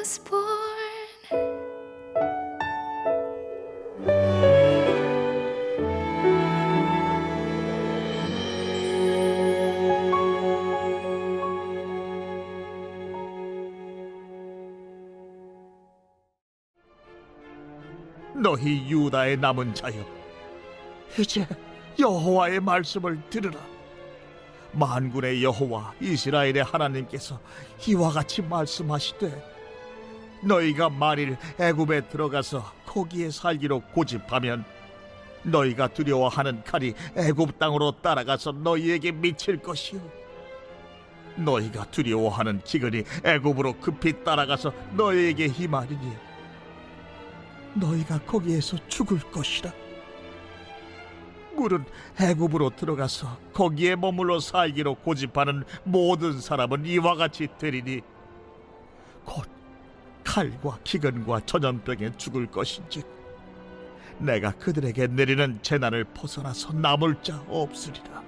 was born. 너희 유다의 남은 자여, 이제 여호와의 말씀을 들으라. 만군의 여호와 이스라엘의 하나님께서 이와 같이 말씀하시되, 너희가 만일 애굽에 들어가서 거기에 살기로 고집하면 너희가 두려워하는 칼이 애굽 땅으로 따라가서 너희에게 미칠 것이요, 너희가 두려워하는 기근이 애굽으로 급히 따라가서 너희에게 임하리니 너희가 거기에서 죽을 것이라. 물은 애굽으로 들어가서 거기에 머물러 살기로 고집하는 모든 사람은 이와 같이 되리니 곧 칼과 기근과 전염병에 죽을 것인즉 내가 그들에게 내리는 재난을 벗어나서 남을 자 없으리라.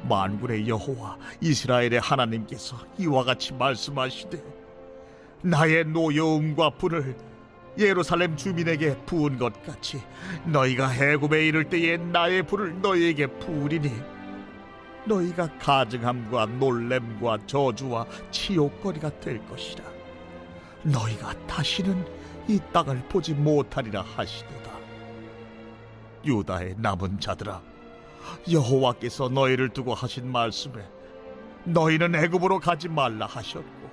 만군의 여호와 이스라엘의 하나님께서 이와 같이 말씀하시되, 나의 노여움과 불을 예루살렘 주민에게 부은 것 같이 너희가 애굽에 이를 때에 나의 불을 너희에게 부으리니 너희가 가증함과 놀램과 저주와 치욕거리가 될 것이라. 너희가 다시는 이 땅을 보지 못하리라 하시도다. 유다의 남은 자들아, 여호와께서 너희를 두고 하신 말씀에 너희는 애굽으로 가지 말라 하셨고,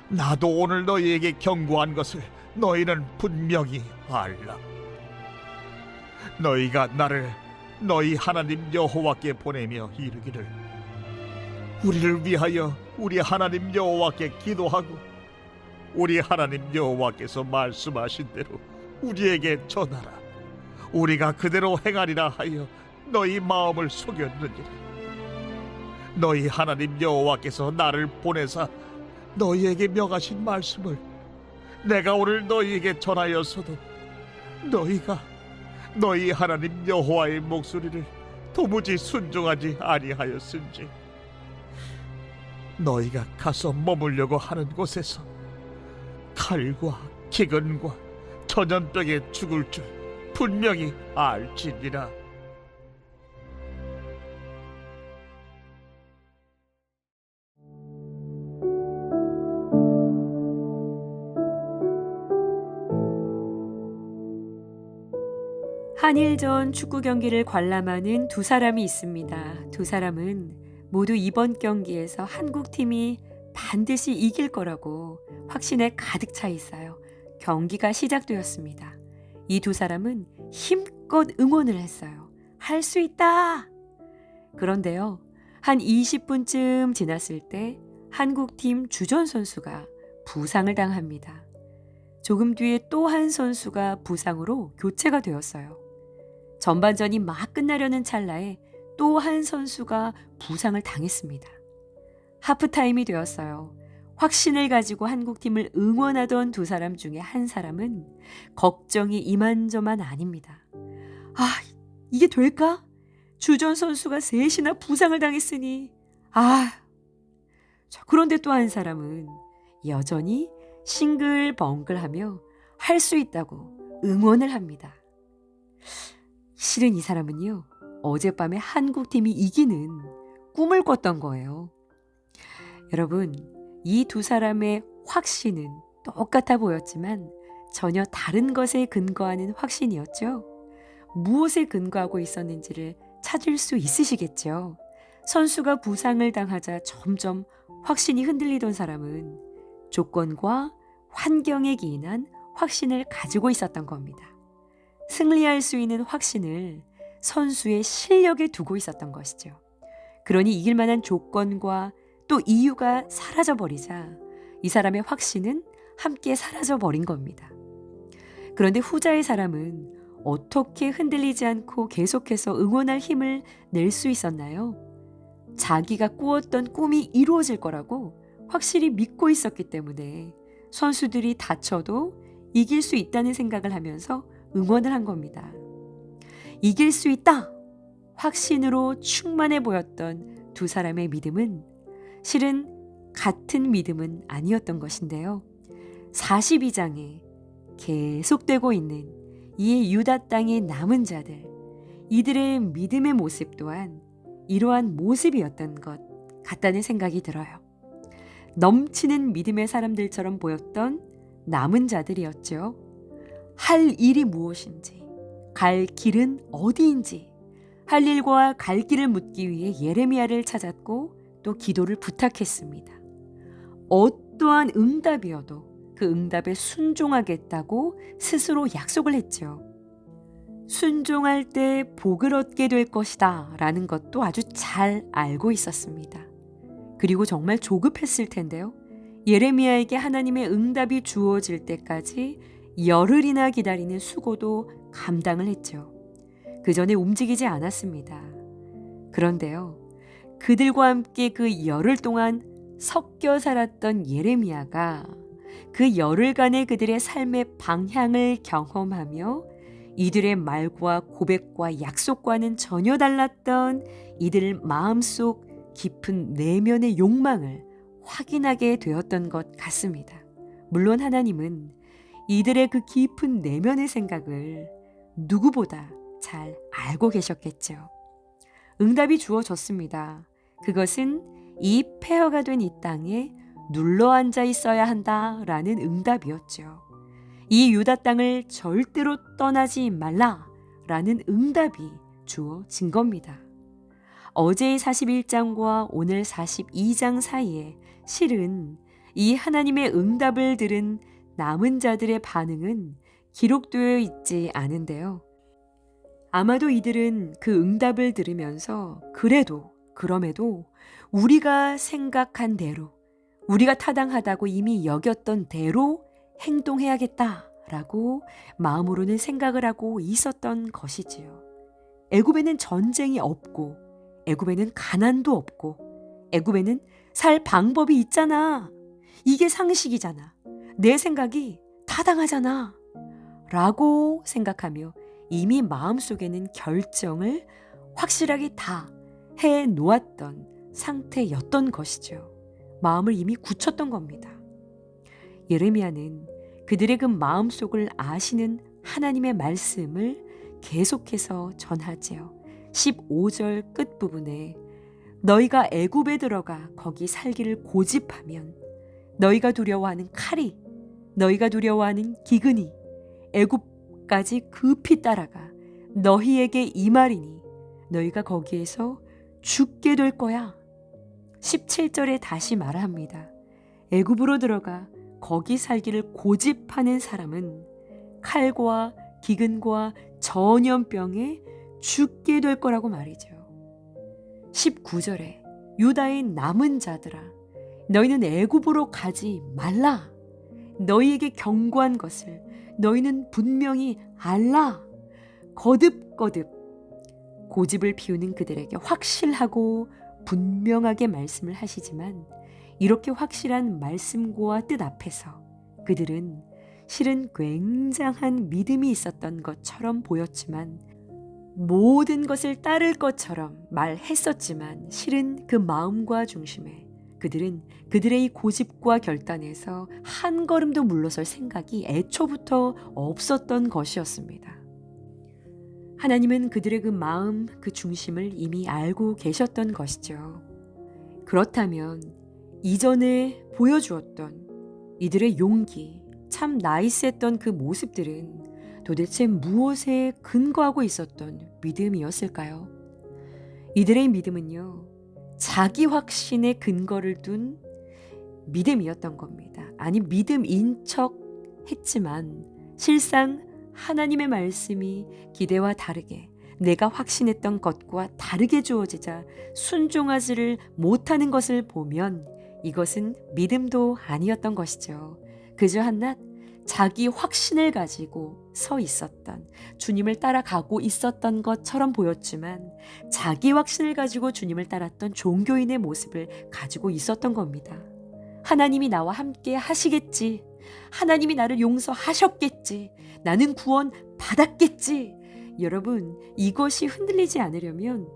나도 오늘 너희에게 경고한 것을 너희는 분명히 알라. 너희가 나를 너희 하나님 여호와께 보내며 이르기를, 우리를 위하여 우리 하나님 여호와께 기도하고 우리 하나님 여호와께서 말씀하신 대로 우리에게 전하라. 우리가 그대로 행하리라 하여 너희 마음을 속였느니라. 너희 하나님 여호와께서 나를 보내사 너희에게 명하신 말씀을 내가 오늘 너희에게 전하였어도 너희가 너희 하나님 여호와의 목소리를 도무지 순종하지 아니하였은지, 너희가 가서 머물려고 하는 곳에서 칼과 기근과 전염병에 죽을 줄 분명히 알지니라. 한일전 축구 경기를 관람하는 두 사람이 있습니다. 두 사람은 모두 이번 경기에서 한국팀이 반드시 이길 거라고 확신에 가득 차 있어요. 경기가 시작되었습니다. 이 두 사람은 힘껏 응원을 했어요. 할 수 있다! 그런데요, 한 20분쯤 지났을 때 한국팀 주전 선수가 부상을 당합니다. 조금 뒤에 또 한 선수가 부상으로 교체가 되었어요. 전반전이 막 끝나려는 찰나에 또 한 선수가 부상을 당했습니다. 하프타임이 되었어요. 확신을 가지고 한국팀을 응원하던 두 사람 중에 한 사람은 걱정이 이만저만 아닙니다. 아, 이게 될까? 주전 선수가 셋이나 부상을 당했으니. 그런데 또 한 사람은 여전히 싱글벙글하며 할 수 있다고 응원을 합니다. 실은 이 사람은요, 어젯밤에 한국팀이 이기는 꿈을 꿨던 거예요. 여러분, 이 두 사람의 확신은 똑같아 보였지만 전혀 다른 것에 근거하는 확신이었죠. 무엇에 근거하고 있었는지를 찾을 수 있으시겠죠. 선수가 부상을 당하자 점점 확신이 흔들리던 사람은 조건과 환경에 기인한 확신을 가지고 있었던 겁니다. 승리할 수 있는 확신을 선수의 실력에 두고 있었던 것이죠. 그러니 이길 만한 조건과 또 이유가 사라져버리자 이 사람의 확신은 함께 사라져버린 겁니다. 그런데 후자의 사람은 어떻게 흔들리지 않고 계속해서 응원할 힘을 낼 수 있었나요? 자기가 꾸었던 꿈이 이루어질 거라고 확실히 믿고 있었기 때문에 선수들이 다쳐도 이길 수 있다는 생각을 하면서 응원을 한 겁니다. 이길 수 있다! 확신으로 충만해 보였던 두 사람의 믿음은 실은 같은 믿음은 아니었던 것인데요. 42장에 계속되고 있는 이 유다 땅의 남은 자들, 이들의 믿음의 모습 또한 이러한 모습이었던 것 같다는 생각이 들어요. 넘치는 믿음의 사람들처럼 보였던 남은 자들이었죠. 할 일이 무엇인지, 갈 길은 어디인지, 할 일과 갈 길을 묻기 위해 예레미야를 찾았고 또 기도를 부탁했습니다. 어떠한 응답이어도 그 응답에 순종하겠다고 스스로 약속을 했죠. 순종할 때 복을 얻게 될 것이다 라는 것도 아주 잘 알고 있었습니다. 그리고 정말 조급했을 텐데요. 예레미야에게 하나님의 응답이 주어질 때까지 열흘이나 기다리는 수고도 감당을 했죠. 그 전에 움직이지 않았습니다. 그런데요, 그들과 함께 그 열흘 동안 섞여 살았던 예레미야가 그 열흘간의 그들의 삶의 방향을 경험하며 이들의 말과 고백과 약속과는 전혀 달랐던 이들 마음속 깊은 내면의 욕망을 확인하게 되었던 것 같습니다. 물론 하나님은 이들의 그 깊은 내면의 생각을 누구보다 잘 알고 계셨겠죠. 응답이 주어졌습니다. 그것은 이 폐허가 된 이 땅에 눌러앉아 있어야 한다라는 응답이었죠. 이 유다 땅을 절대로 떠나지 말라라는 응답이 주어진 겁니다. 어제의 41장과 오늘 42장 사이에 실은 이 하나님의 응답을 들은 남은 자들의 반응은 기록되어 있지 않은데요. 아마도 이들은 그 응답을 들으면서 그럼에도 우리가 생각한 대로, 우리가 타당하다고 이미 여겼던 대로 행동해야겠다라고 마음으로는 생각을 하고 있었던 것이지요. 애굽에는 전쟁이 없고, 애굽에는 가난도 없고, 애굽에는 살 방법이 있잖아. 이게 상식이잖아. 내 생각이 타당하잖아. 라고 생각하며 이미 마음속에는 결정을 확실하게 다 해놓았던 상태였던 것이죠. 마음을 이미 굳혔던 겁니다. 예레미야는 그들의 그 마음속을 아시는 하나님의 말씀을 계속해서 전하지요. 15절 끝부분에 너희가 애굽에 들어가 거기 살기를 고집하면 너희가 두려워하는 칼이, 너희가 두려워하는 기근이 애굽까지 급히 따라가 너희에게 임하리니 너희가 거기에서 죽게 될 거야. 17절에 다시 말합니다. 애굽으로 들어가 거기 살기를 고집하는 사람은 칼과 기근과 전염병에 죽게 될 거라고 말이죠. 19절에 유다의 남은 자들아 너희는 애굽으로 가지 말라. 너희에게 경고한 것을 너희는 분명히 알라. 거듭거듭 고집을 피우는 그들에게 확실하고 분명하게 말씀을 하시지만 이렇게 확실한 말씀과 뜻 앞에서 그들은 실은 굉장한 믿음이 있었던 것처럼 보였지만 모든 것을 따를 것처럼 말했었지만 실은 그 마음과 중심에 그들은 그들의 이 고집과 결단에서 한 걸음도 물러설 생각이 애초부터 없었던 것이었습니다. 하나님은 그들의 그 마음, 그 중심을 이미 알고 계셨던 것이죠. 그렇다면 이전에 보여주었던 이들의 용기, 참 나이스했던 그 모습들은 도대체 무엇에 근거하고 있었던 믿음이었을까요? 이들의 믿음은요, 자기 확신에 근거를 둔 믿음이었던 겁니다. 아니, 믿음인 척 했지만 실상 하나님의 말씀이 기대와 다르게 내가 확신했던 것과 다르게 주어지자 순종하지를 못하는 것을 보면 이것은 믿음도 아니었던 것이죠. 그저 한낱 자기 확신을 가지고 서 있었던, 주님을 따라가고 있었던 것처럼 보였지만 자기 확신을 가지고 주님을 따랐던 종교인의 모습을 가지고 있었던 겁니다. 하나님이 나와 함께 하시겠지. 하나님이 나를 용서하셨겠지. 나는 구원 받았겠지. 여러분, 이것이 흔들리지 않으려면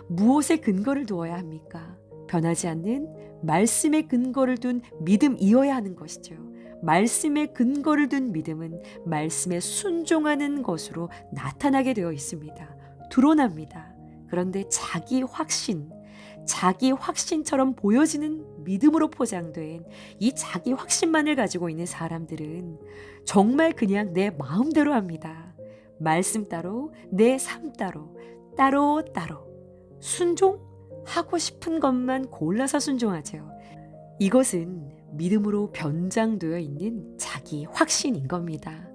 무엇에 근거를 두어야 합니까? 변하지 않는 말씀에 근거를 둔 믿음이어야 하는 것이죠. 말씀에 근거를 둔 믿음은 말씀에 순종하는 것으로 나타나게 되어 있습니다. 드러납니다. 그런데 자기 확신처럼 보여지는 믿음으로 포장된 이 자기 확신만을 가지고 있는 사람들은 정말 그냥 내 마음대로 합니다. 말씀 따로, 내 삶 따로, 따로 순종하고 싶은 것만 골라서 순종하죠. 이것은 믿음으로 변장되어 있는 자기 확신인 겁니다.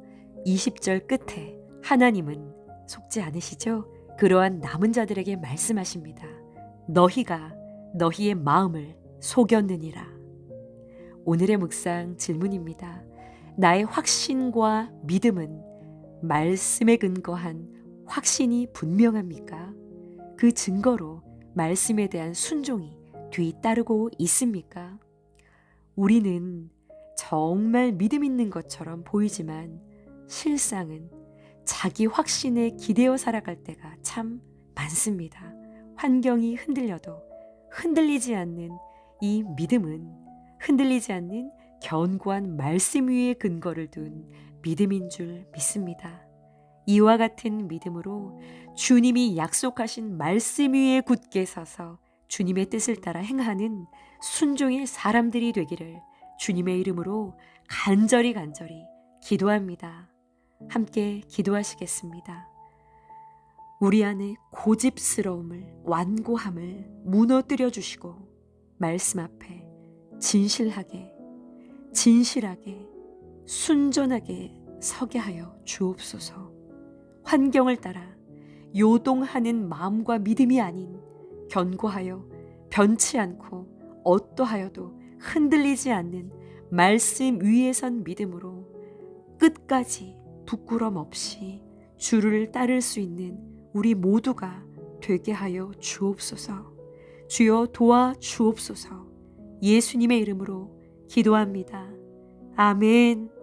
20절 끝에 하나님은 속지 않으시죠? 그러한 남은 자들에게 말씀하십니다. 너희가 너희의 마음을 속였느니라. 오늘의 묵상 질문입니다. 나의 확신과 믿음은 말씀에 근거한 확신이 분명합니까? 그 증거로 말씀에 대한 순종이 뒤따르고 있습니까? 우리는 정말 믿음 있는 것처럼 보이지만 실상은 자기 확신에 기대어 살아갈 때가 참 많습니다. 환경이 흔들려도 흔들리지 않는 이 믿음은 흔들리지 않는 견고한 말씀 위에 근거를 둔 믿음인 줄 믿습니다. 이와 같은 믿음으로 주님이 약속하신 말씀 위에 굳게 서서 주님의 뜻을 따라 행하는 순종의 사람들이 되기를 주님의 이름으로 간절히 기도합니다. 함께 기도하시겠습니다. 우리 안에 고집스러움을, 완고함을 무너뜨려 주시고 말씀 앞에 진실하게 순전하게 서게 하여 주옵소서. 환경을 따라 요동하는 마음과 믿음이 아닌 견고하여 변치 않고 어떠하여도 흔들리지 않는 말씀 위에 선 믿음으로 끝까지 부끄럼 없이 주를 따를 수 있는 우리 모두가 되게 하여 주옵소서. 주여 도와 주옵소서. 예수님의 이름으로 기도합니다. 아멘.